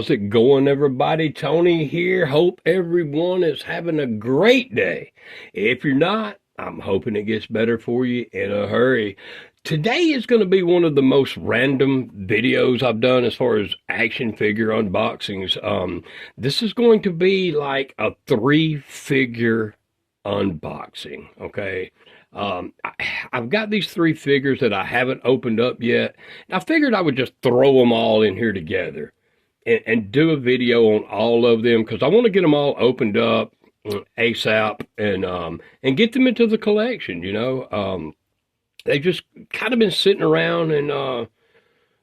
How's it going, everybody? Tony here. Hope everyone is having a great day. If you're not, I'm hoping it gets better for you in a hurry. Today is going to be one of the most random videos I've done as far as action figure unboxings. This is going to be like a 3-figure unboxing, okay? I've got these 3 figures that I haven't opened up yet. I figured I would just throw them all in here together and do a video on all of them because I want to get them all opened up ASAP and get them into the collection, you know. They've just kind of been sitting around and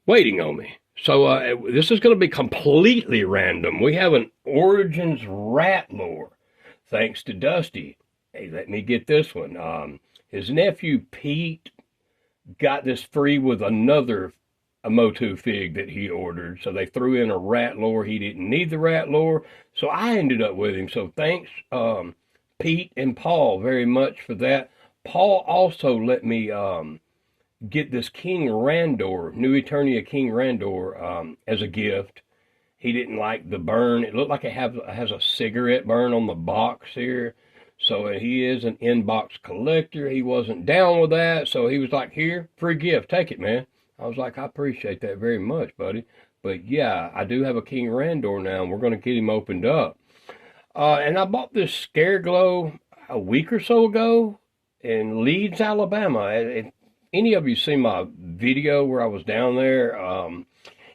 waiting on me. So this is going to be completely random. We have an Origins Rattlor, thanks to Dusty. Hey, let me get this one. His nephew Pete got this free with another MOTU fig that he ordered. So they threw in a Rattlor. He didn't need the Rattlor, so I ended up with him. So thanks, Pete and Paul, very much for that. Paul also let me get this King Randor, New Eternia King Randor, as a gift. He didn't like the burn. It looked like it has a cigarette burn on the box here. So he is an inbox collector. He wasn't down with that. So he was like, here, free gift. Take it, man. I was like, I appreciate that very much, buddy. But yeah, I do have a King Randor now, and we're going to get him opened up. And I bought this Scareglow a week or so ago in Leeds, Alabama. If any of you seen my video where I was down there?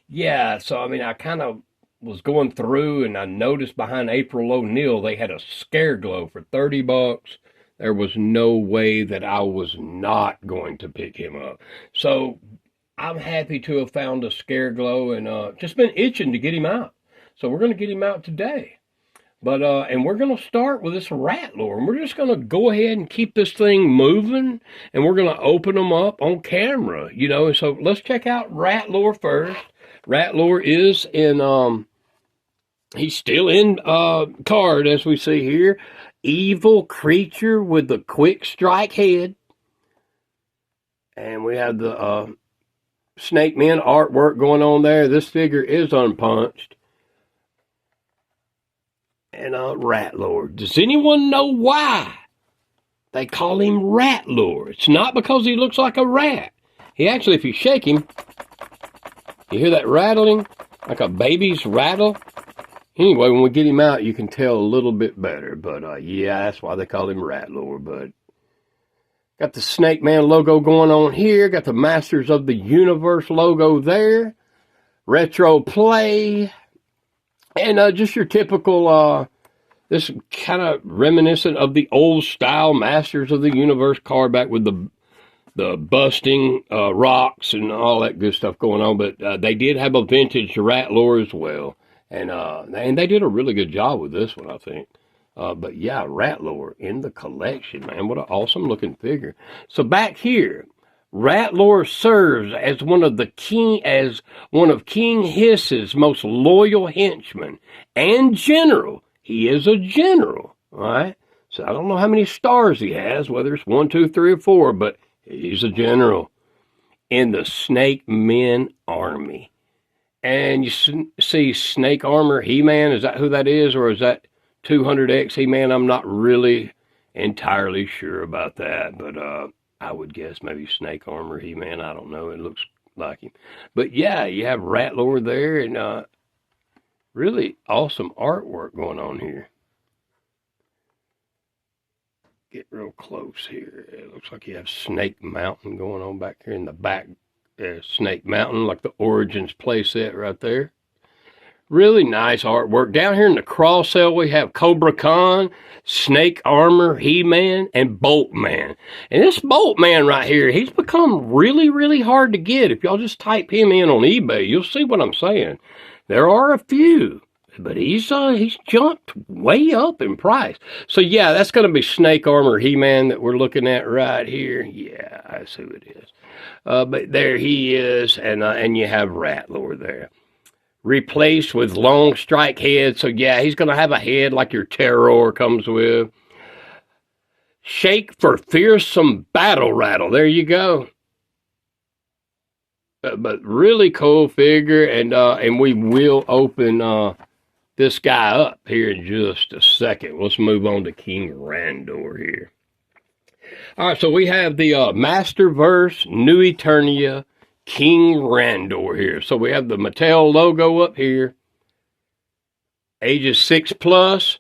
Yeah, so I mean, I kind of was going through and I noticed behind April O'Neil they had a Scareglow for $30. There was no way that I was not going to pick him up. So I'm happy to have found a Scareglow and just been itching to get him out. So we're going to get him out today. But and we're going to start with this Rattlor, and we're just going to go ahead and keep this thing moving, and we're going to open them up on camera, you know. And so let's check out Rattlor first. Rattlor is in he's still in card, as we see here. Evil creature with the quick strike head. And we have the Snake Men artwork going on there. This figure is unpunched. And Rattlor. Does anyone know why they call him Rattlor? It's not because he looks like a rat. He actually, if you shake him, you hear that rattling, like a baby's rattle. Anyway, when we get him out, you can tell a little bit better. But, yeah, that's why they call him Rattlor. But got the Snake Man logo going on here. Got the Masters of the Universe logo there. Retro Play. And just your typical, this kind of reminiscent of the old style Masters of the Universe card back with the busting rocks and all that good stuff going on. But they did have a vintage Rattlor as well. And they did a really good job with this one, I think. But yeah, Rattlor in the collection, man. What an awesome looking figure. So back here, Rattlor serves as one of King Hiss's most loyal henchmen and general. He is a general, all right? So I don't know how many stars he has, whether it's 1, 2, 3, or 4, but he's a general in the Snake Men army. And you see Snake Armor He-Man. Is that who that is? Or is that 200X He-Man? I'm not really entirely sure about that. But I would guess maybe Snake Armor He-Man. I don't know. It looks like him. But yeah, you have Rattlor there. And really awesome artwork going on here. Get real close here. It looks like you have Snake Mountain going on back here in the back. Snake Mountain, like the Origins playset right there. Really nice artwork. Down here in the cross cell, we have Cobra Khan, Snake Armor, He-Man, and Boltman. And this Boltman right here, he's become really, really hard to get. If y'all just type him in on eBay, you'll see what I'm saying. There are a few, but he's jumped way up in price. So yeah, that's going to be Snake Armor He-Man that we're looking at right here. Yeah, that's who it is. But there he is, and you have Rattlor there. Replaced with long strike head. So yeah, he's going to have a head like your Terror comes with. Shake for fearsome battle rattle. There you go. But really cool figure, and we will open this guy up here in just a second. Let's move on to King Randor here. All right, so we have the Masterverse New Eternia King Randor here. So we have the Mattel logo up here. Ages 6+,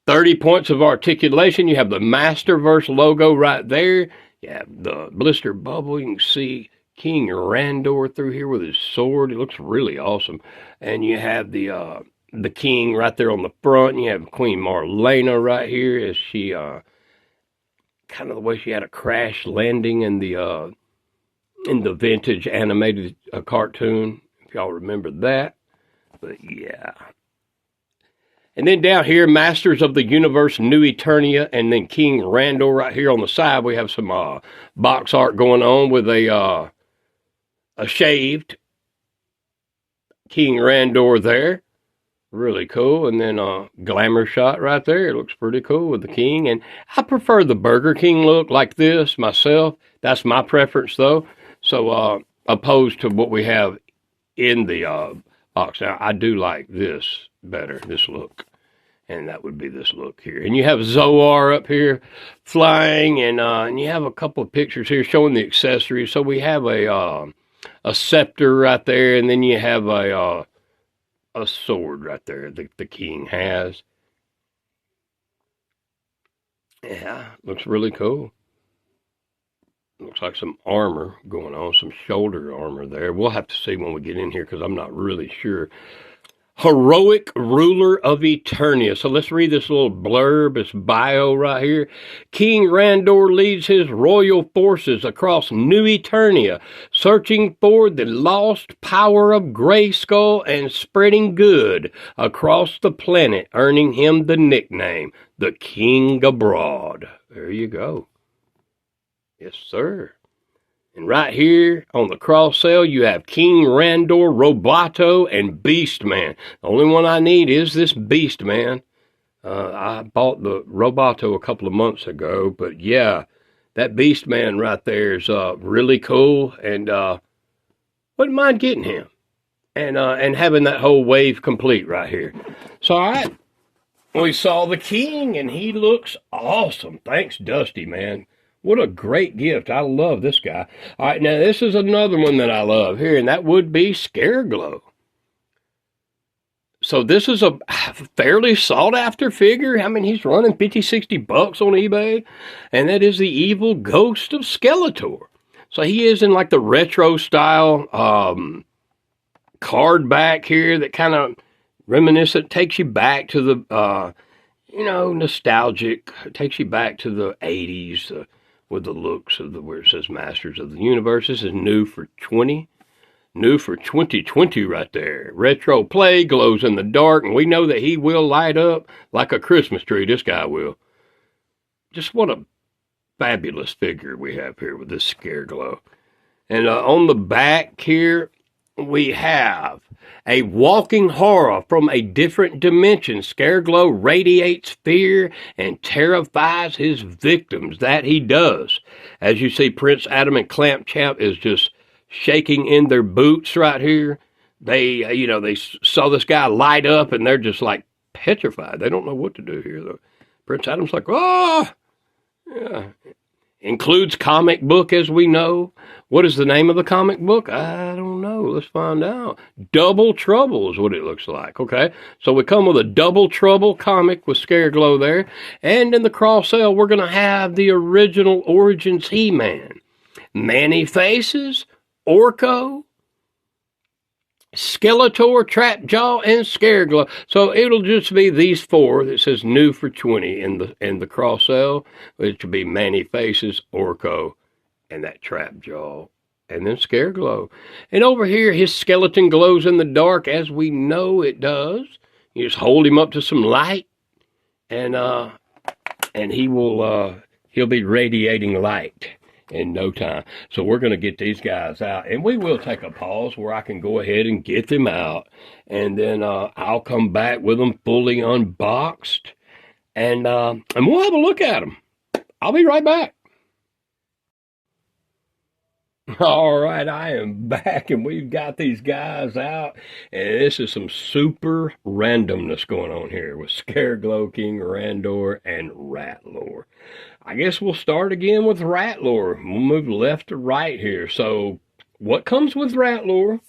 30 points of articulation. You have the Masterverse logo right there. You have the blister bubble. You can see King Randor through here with his sword. It looks really awesome. And you have the king right there on the front. And you have Queen Marlena right here as she kind of the way she had a crash landing in the vintage animated cartoon, if y'all remember that. But yeah. And then down here, Masters of the Universe New Eternia, and then King Randor right here on the side. We have some box art going on with a shaved King Randor there. Really cool. And then a glamour shot right there. It looks pretty cool with the king. And I prefer the Burger King look like this myself. That's my preference, though. So, opposed to what we have in the box. Now, I do like this better, this look. And that would be this look here. And you have Zoar up here flying, and you have a couple of pictures here showing the accessories. So we have a scepter right there, and then you have a sword right there that the king has. Yeah, looks really cool. Looks like some armor going on, some shoulder armor there. We'll have to see when we get in here because I'm not really sure. Heroic ruler of Eternia. So let's read this little blurb, this bio right here. King Randor leads his royal forces across New Eternia, searching for the lost power of Grayskull and spreading good across the planet, earning him the nickname, the King Abroad. There you go. Yes, sir. And right here on the cross sale, you have King Randor, Roboto, and Beastman. The only one I need is this Beastman. I bought the Roboto a couple of months ago, but yeah, that Beastman right there is really cool, and wouldn't mind getting him and having that whole wave complete right here. So, all right, we saw the king, and he looks awesome. Thanks, Dusty, man. What a great gift. I love this guy. All right, now this is another one that I love here, and that would be Scareglow. So this is a fairly sought-after figure. I mean, he's running $50, $60 on eBay, and that is the evil ghost of Skeletor. So he is in like the retro style card back here that kind of reminiscent, takes you back to the, nostalgic, takes you back to the 80s, with the looks of where it says Masters of the Universe. This is new for 2020 right there. Retro play, glows in the dark, and we know that he will light up like a Christmas tree. This guy will. Just what a fabulous figure we have here with this Scareglow. And on the back here, we have a walking horror from a different dimension. Scareglow radiates fear and terrifies his victims. That he does. As you see, Prince Adam and Clamp Champ is just shaking in their boots right here. They saw this guy light up, and they're just like petrified. They don't know what to do here, though. Prince Adam's like, oh, yeah. Includes comic book, as we know. What is the name of the comic book? I don't know. Let's find out. Double Trouble is what it looks like. Okay, so we come with a Double Trouble comic with Scareglow there. And in the cross sale, we're going to have the original Origins He-Man. Manny Faces, Orko, Skeletor, Trapjaw, and Scareglow. So it'll just be these four that says new for 20 in the cross sale. It should be Manny Faces, Orko, and that Trapjaw, and then Scareglow. And over here, his skeleton glows in the dark, as we know it does. You just hold him up to some light, and he'll be radiating light in no time. So we're going to get these guys out, and we will take a pause where I can go ahead and get them out, and then I'll come back with them fully unboxed, and we'll have a look at them. I'll be right back. All right, I am back, and we've got these guys out, and this is some super randomness going on here with Scareglow, King Randor, and Rattlor. I guess we'll start again with Rattlor. We'll move left to right here. So, what comes with Rattlor?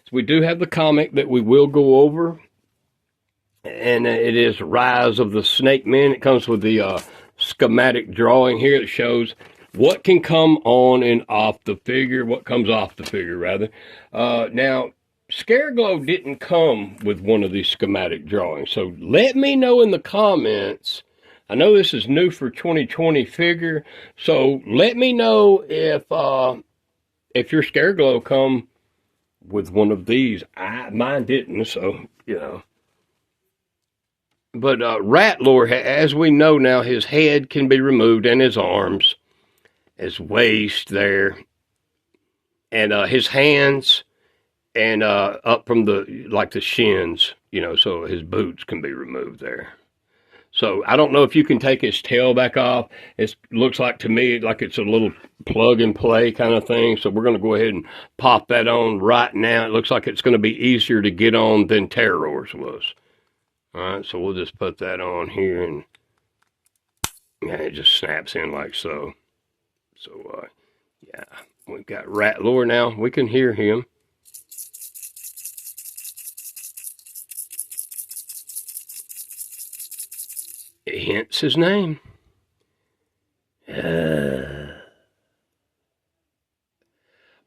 So we do have the comic that we will go over, and it is Rise of the Snake Men. It comes with the schematic drawing here that shows what can come on and off the figure, what comes off the figure, rather. Now, Scareglow didn't come with one of these schematic drawings, so let me know in the comments. I know this is new for 2020 figure, so let me know if your Scareglow come with one of these. Mine didn't, so, you know. But Rattlor, as we know now, his head can be removed and his arms, his waist there, and his hands, and up from the shins, you know, so his boots can be removed there. So I don't know if you can take his tail back off. It looks like to me like it's a little plug and play kind of thing. So we're going to go ahead and pop that on right now. It looks like it's going to be easier to get on than Terror's was. All right, so we'll just put that on here, and yeah, it just snaps in like so. So, yeah, we've got Rattlor now. We can hear him. Hence his name.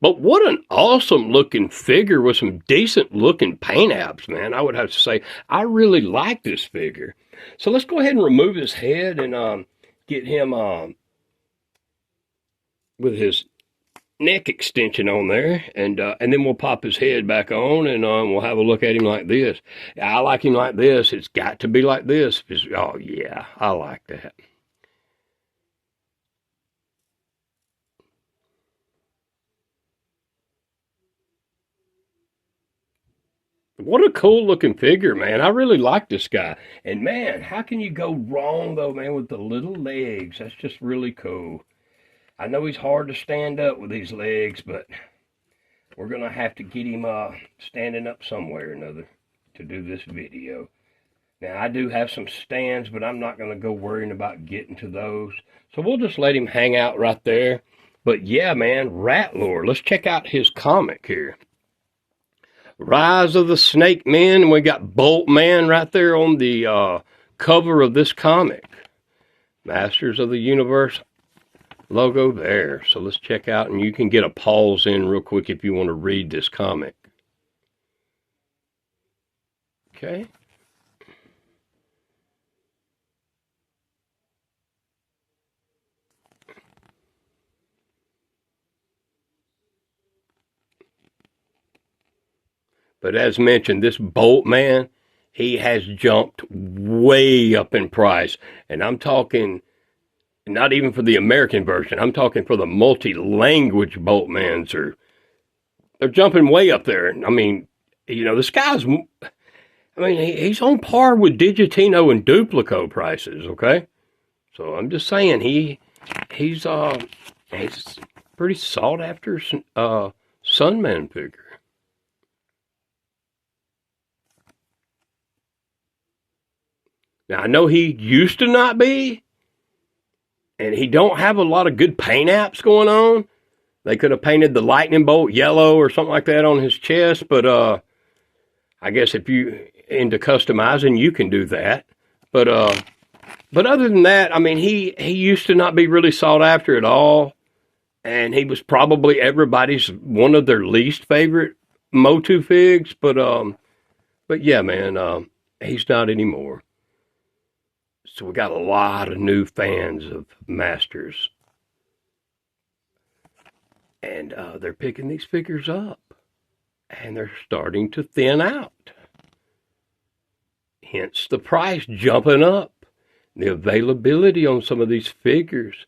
But what an awesome looking figure with some decent looking paint apps, man. I would have to say, I really like this figure. So let's go ahead and remove his head and get him with his neck extension on there, and then we'll pop his head back on, and we'll have a look at him like this. I like him like this. It's got to be like this. Oh, yeah, I like that. What a cool looking figure, man. I really like this guy. And man, how can you go wrong though, man, with the little legs? That's just really cool. I know he's hard to stand up with these legs, but we're going to have to get him standing up somewhere or another to do this video. Now, I do have some stands, but I'm not going to go worrying about getting to those. So we'll just let him hang out right there. But yeah, man, Rattlor. Let's check out his comic here. Rise of the Snake Men. We got Bolt Man right there on the cover of this comic. Masters of the Universe logo there. So let's check out, and you can get a pause in real quick if you want to read this comic. Okay. But as mentioned, this Bolt Man, he has jumped way up in price. And I'm talking not even for the American version. I'm talking for the multi-language Boltmans. They're jumping way up there. I mean, you know, this guy's, I mean, he's on par with Digitino and Duplico prices, okay? So I'm just saying he's pretty sought after Sunman figure. Now I know he used to not be, and he don't have a lot of good paint apps going on. They could have painted the lightning bolt yellow or something like that on his chest, but I guess if you into customizing, you can do that. But other than that, I mean, he used to not be really sought after at all, and he was probably everybody's one of their least favorite MOTU figs. But yeah, man, he's not anymore. So we got a lot of new fans of Masters. And they're picking these figures up. And they're starting to thin out. Hence the price jumping up. The availability on some of these figures.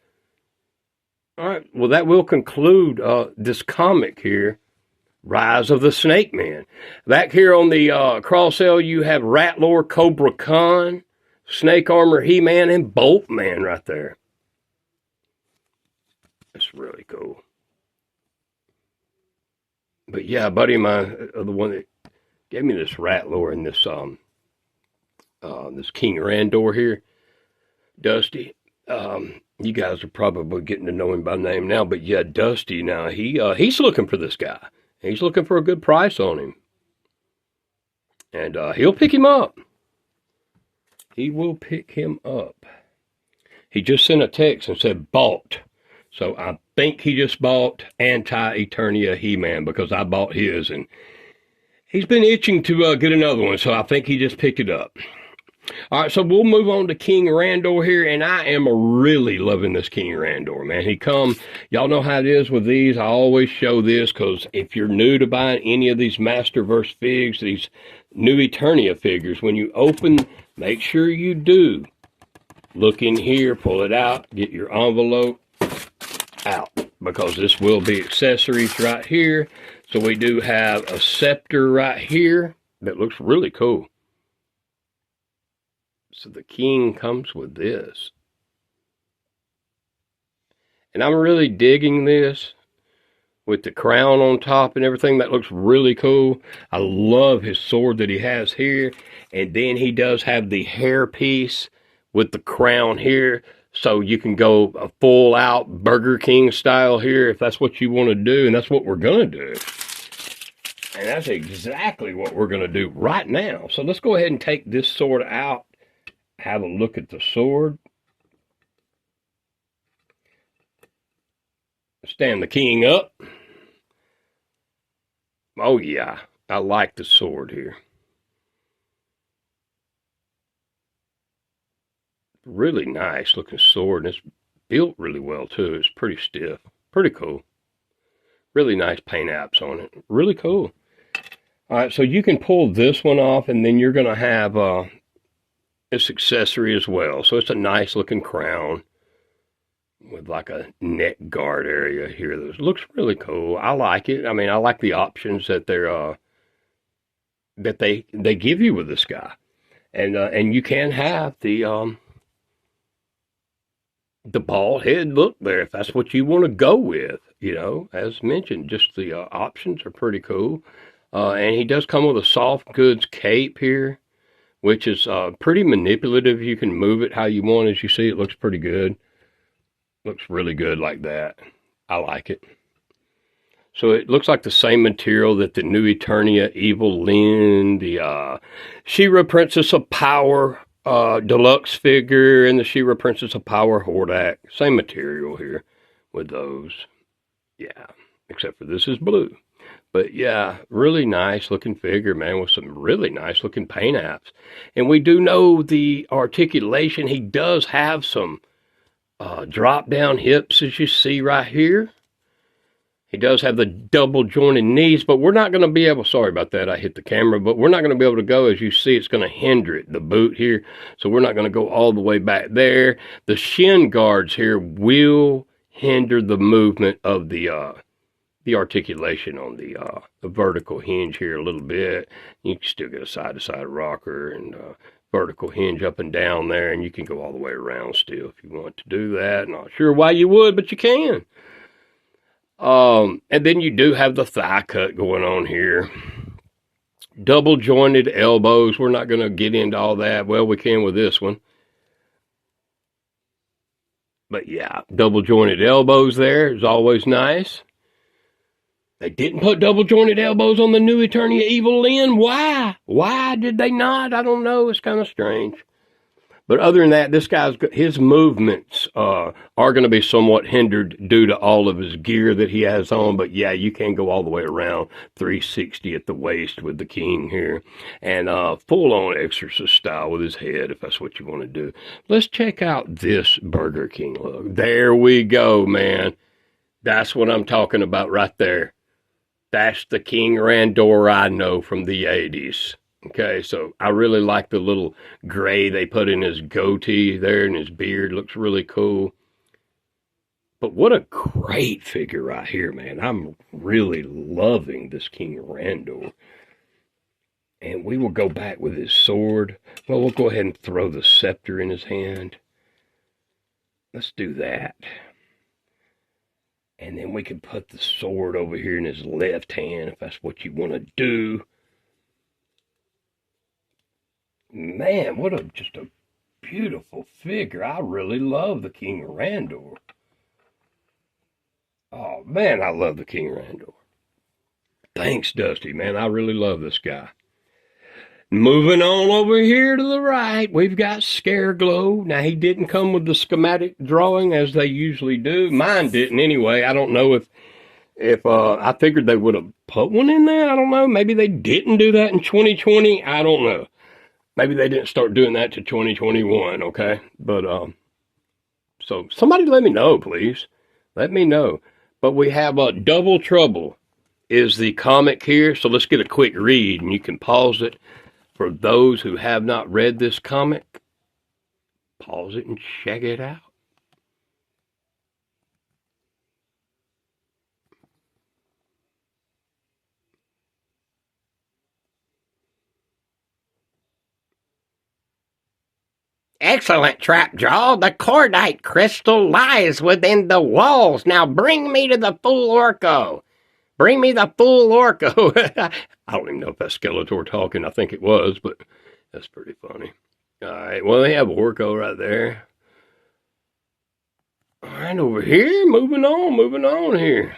All right, well, that will conclude this comic here. Rise of the Snake Man. Back here on the cross sale, you have Rattlor, Cobra Khan, Snake Armor, He-Man, and Bolt Man right there. That's really cool. But yeah, a buddy of mine, the one that gave me this Rattlor and this King Randor here, Dusty. You guys are probably getting to know him by name now, but yeah, Dusty. Now he's looking for this guy. He's looking for a good price on him, and he'll pick him up. He will pick him up. He just sent a text and said bought. So I think he just bought Anti-Eternia He-Man because I bought his, and he's been itching to get another one, so I think he just picked it up. All right, so we'll move on to King Randor here, and I am really loving this King Randor, man. Y'all know how it is with these. I always show this because if you're new to buying any of these Masterverse figs, these new Eternia figures, when you open, make sure you do look in here, pull it out, get your envelope out, because this will be accessories right here. So we do have a scepter right here that looks really cool. So the king comes with this. And I'm really digging this with the crown on top and everything. That looks really cool. I love his sword that he has here. And then he does have the hair piece with the crown here. So you can go a full out Burger King style here if that's what you want to do. And that's what we're going to do. And that's exactly what we're going to do right now. So let's go ahead and take this sword out. Have a look at the sword. Stand the king up. Oh yeah, I like the sword here. Really nice looking sword, and it's built really well too. It's pretty stiff, pretty cool. Really nice paint apps on it, really cool. All right, so you can pull this one off, and then you're gonna have this accessory as well. So it's a nice looking crown with like a neck guard area here. That looks really cool. I like it. I mean, I like the options that they give you with this guy, and you can have the bald head look there if that's what you want to go with. You know, as mentioned, just the options are pretty cool. And he does come with a soft goods cape here, which is pretty manipulative. You can move it how you want. As you see, it looks pretty good. Looks really good like that. I like it. So it looks like the same material that the new Eternia Evil Lyn, the She-Ra Princess of Power deluxe figure, and the She-Ra Princess of Power Hordak. Same material here with those. Yeah, except for this is blue. But yeah, really nice looking figure, man, with some really nice looking paint apps. And we do know the articulation. He does have some drop down hips, as you see right here. He does have the double jointed knees, but we're not going to be able, sorry about that, I hit the camera, but we're not going to be able to go, as you see, it's going to hinder it, the boot here. So we're not going to go all the way back there. The shin guards here will hinder the movement of the articulation on the vertical hinge here a little bit. You can still get a side-to-side rocker and vertical hinge up and down there, and you can go all the way around still if you want to do that. Not sure why you would, but you can. And then you do have the thigh cut going on here. Double jointed elbows. We're not going to get into all that. Well, we can with this one. But yeah, double jointed elbows there is always nice. They didn't put double jointed elbows on the new Eternia Evil Lyn. Why? Why did they not? I don't know. It's kind of strange. But other than that, this guy's, his movements are going to be somewhat hindered due to all of his gear that he has on. But yeah, you can go all the way around 360 at the waist with the king here. And full-on exorcist style with his head, if that's what you want to do. Let's check out this Burger King look. There we go, man. That's what I'm talking about right there. That's the King Randor I know from the 80s. Okay, so I really like the little gray they put in his goatee there, and his beard looks really cool. But what a great figure right here, man. I'm really loving this King Randor. And we will go back with his sword. Well, we'll go ahead and throw the scepter in his hand. Let's do that. And then we can put the sword over here in his left hand if that's what you want to do. Man, what just a beautiful figure. I really love the King of Randor. Oh, man, I love the King of Randor. Thanks, Dusty, man. I really love this guy. Moving on over here to the right, we've got Scareglow. Now, he didn't come with the schematic drawing as they usually do. Mine didn't anyway. I don't know if I figured they would have put one in there. I don't know. Maybe they didn't do that in 2020. I don't know. Maybe they didn't start doing that to 2021, okay? But, so somebody let me know, please. Let me know. But we have Double Trouble is the comic here. So let's get a quick read, and you can pause it. For those who have not read this comic, pause it and check it out. Excellent, Trapjaw. The cordite crystal lies within the walls. Now bring me to the fool Orko. Bring me the fool Orko. I don't even know if that's Skeletor talking. I think it was, but that's pretty funny. All right, well, they have Orko right there. All right, over here, moving on here.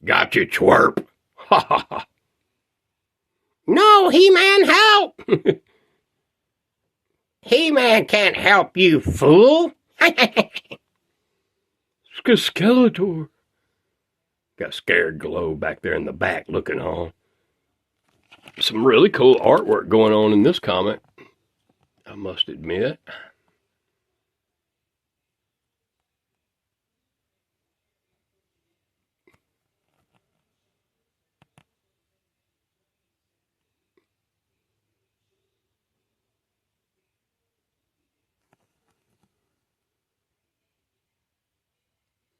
Gotcha, twerp. Ha ha ha. No, He-Man, help! He-Man can't help you, fool. Skeletor. Got Scareglow back there in the back looking on. Some really cool artwork going on in this comic, I must admit.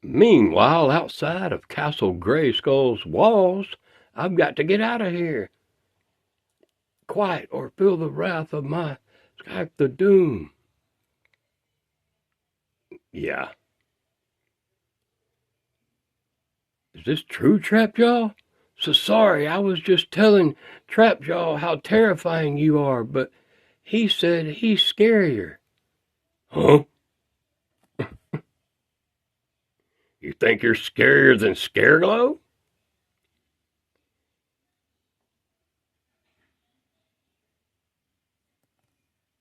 Meanwhile, outside of Castle Grayskull's walls, I've got to get out of here. Quiet or feel the wrath of my Skype the Doom. Yeah. Is this true, Trapjaw? So sorry, I was just telling Trapjaw how terrifying you are, but he said he's scarier. Huh? You think you're scarier than Scareglow?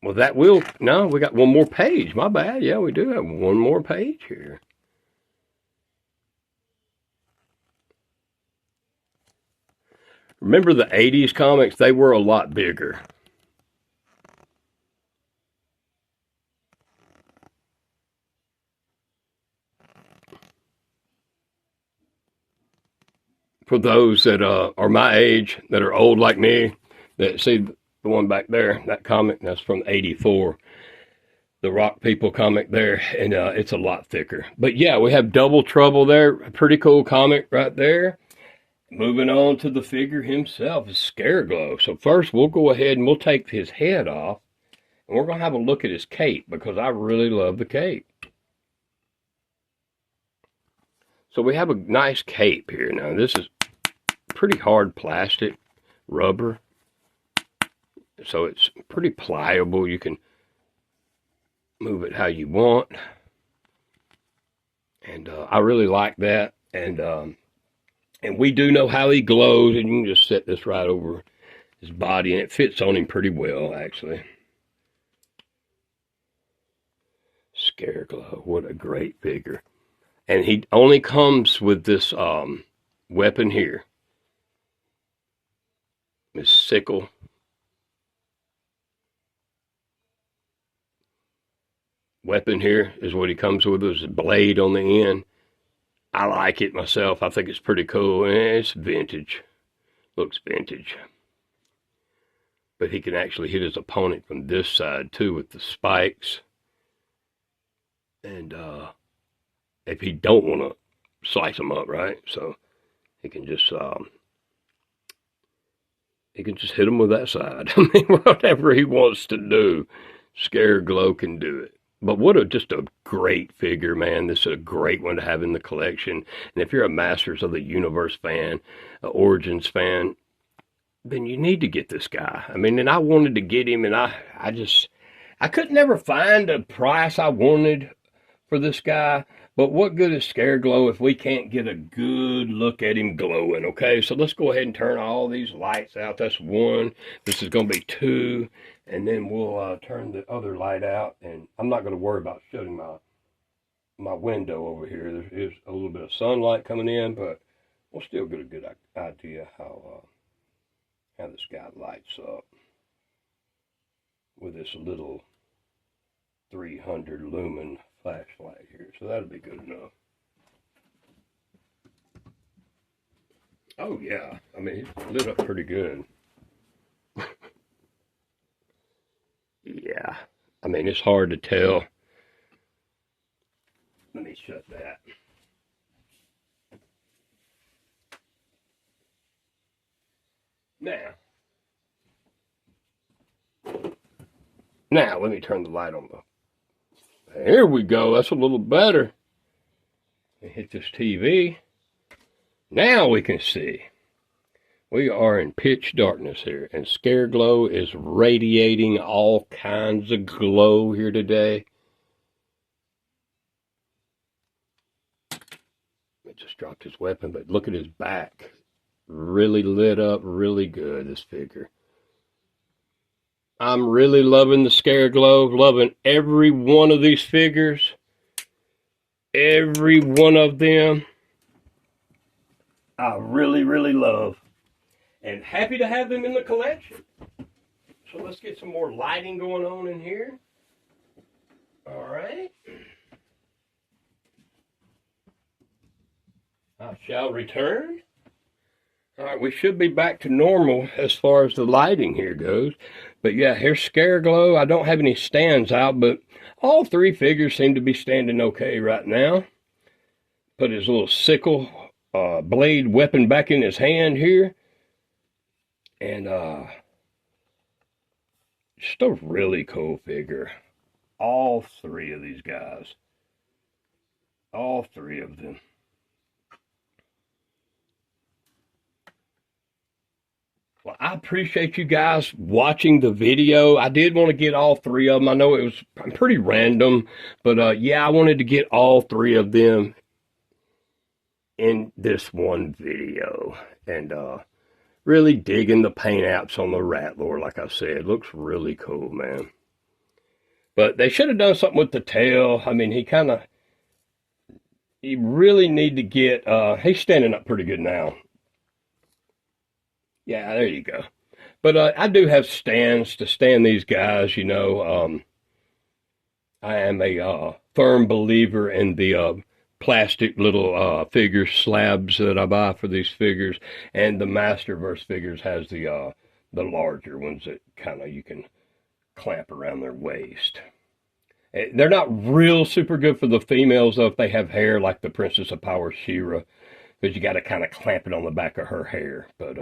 Well, that will... No, we got one more page. My bad. Yeah, we do have one more page here. Remember the 80s comics? They were a lot bigger. For those that are my age, that are old like me, that see the one back there, that comic, that's from 84. The Rock People comic there, and it's a lot thicker. But yeah, we have Double Trouble there. A pretty cool comic right there. Moving on to the figure himself is Scareglow. So first we'll go ahead and we'll take his head off, and we're going to have a look at his cape because I really love the cape. So we have a nice cape here. Now this is pretty hard plastic rubber, so it's pretty pliable. You can move it how you want, and I really like that. And we do know how he glows, and you can just set this right over his body, and it fits on him pretty well, actually. Scareglow, what a great figure. And he only comes with this weapon here. His sickle. Weapon here is what he comes with. There's a blade on the end. I like it myself. I think it's pretty cool. It's vintage. Looks vintage. But he can actually hit his opponent from this side too with the spikes. And if he don't want to slice him up, right? So he can just he can just hit him with that side. I mean, whatever he wants to do, Scareglow can do it. But just a great figure, man. This is a great one to have in the collection. And if you're a Masters of the Universe fan, Origins fan, then you need to get this guy. I mean, and I wanted to get him, and I could never find a price I wanted for this guy. But what good is Scareglow if we can't get a good look at him glowing, okay? So let's go ahead and turn all these lights out. That's one. This is going to be two. And then we'll turn the other light out. And I'm not going to worry about shutting my window over here. There is a little bit of sunlight coming in, but we'll still get a good idea how this guy lights up with this little 300 lumen flashlight here. So that'll be good enough. Oh yeah, I mean, it's lit up pretty good. Yeah, I mean, it's hard to tell. Let me shut that. Now, let me turn the light on. There we go. That's a little better. Hit this TV. Now we can see. We are in pitch darkness here, and Scareglow is radiating all kinds of glow here today. He just dropped his weapon, but look at his back. Really lit up, really good, this figure. I'm really loving the Scareglow, loving every one of these figures. Every one of them. I really, really love. And happy to have them in the collection. So let's get some more lighting going on in here. All right. I shall return. All right, we should be back to normal as far as the lighting here goes. But yeah, here's Scareglow. I don't have any stands out, but all three figures seem to be standing okay right now. Put his little sickle blade weapon back in his hand here. And just a really cool figure. All three of these guys. All three of them. Well, I appreciate you guys watching the video. I did want to get all three of them. I know it was pretty random, but yeah, I wanted to get all three of them in this one video. And really digging the paint apps on the Rattlor, like I said. Looks really cool, man. But they should have done something with the tail. I mean, he really need to get, he's standing up pretty good now. Yeah, there you go. But I do have stands to stand these guys, you know. I am a firm believer in the plastic little figure slabs that I buy for these figures. And the Masterverse figures has the larger ones that kind of you can clamp around their waist. They're not real super good for the females, though, if they have hair like the Princess of Power She-Ra, because you got to kind of clamp it on the back of her hair. But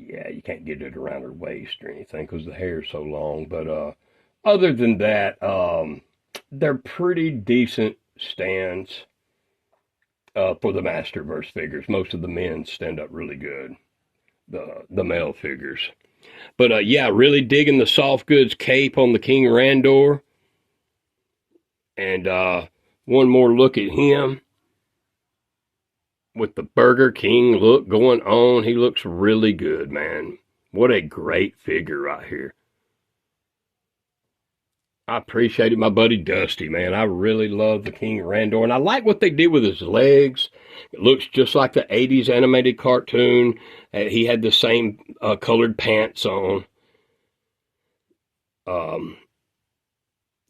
yeah, you can't get it around her waist or anything because the hair is so long. But other than that, they're pretty decent stands for the Masterverse figures. Most of the men stand up really good, the male figures. But yeah, really digging the soft goods cape on the King Randor. And one more look at him with the Burger King look going on. He looks really good, man. What a great figure right here. I appreciate it, my buddy Dusty, man. I really love the King Randor. And I like what they did with his legs. It looks just like the 80s animated cartoon. He had the same colored pants on.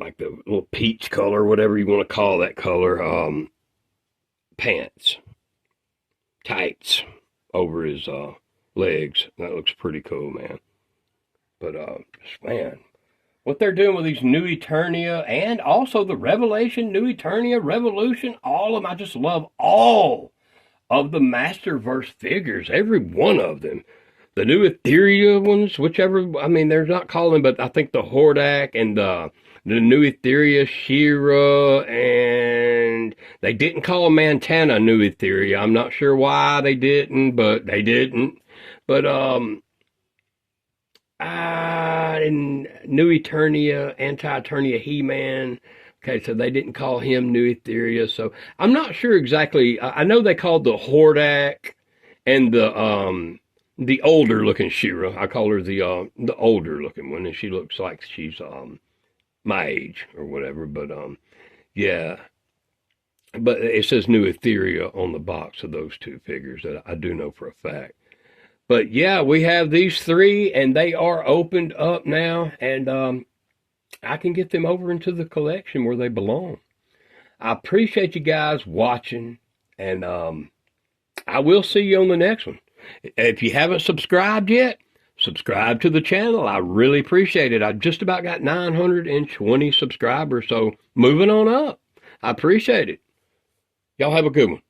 Like the little peach color, whatever you want to call that color. Pants. Tights over his legs. That looks pretty cool, man. But, man, what they're doing with these New Eternia and also the Revelation, New Eternia, Revolution, all of them. I just love all of the Masterverse figures, every one of them. the new Etheria ones, whichever. I mean, they're not calling, but I think the Hordak and the new Etheria Shira, and they didn't call Montana new Etheria. I'm not sure why they didn't, but they didn't. But and New Eternia, Anti-Eternia He-Man. Okay, so they didn't call him New Etheria. So I'm not sure exactly. I know they called the Hordak and the older looking Shira. I call her the older looking one, and she looks like she's my age or whatever. But yeah. But it says New Etheria on the box of those two figures that I do know for a fact. But yeah, we have these three, and they are opened up now, and I can get them over into the collection where they belong. I appreciate you guys watching, and I will see you on the next one. If you haven't subscribed yet, subscribe to the channel. I really appreciate it. I just about got 920 subscribers, so moving on up. I appreciate it. Y'all have a good one.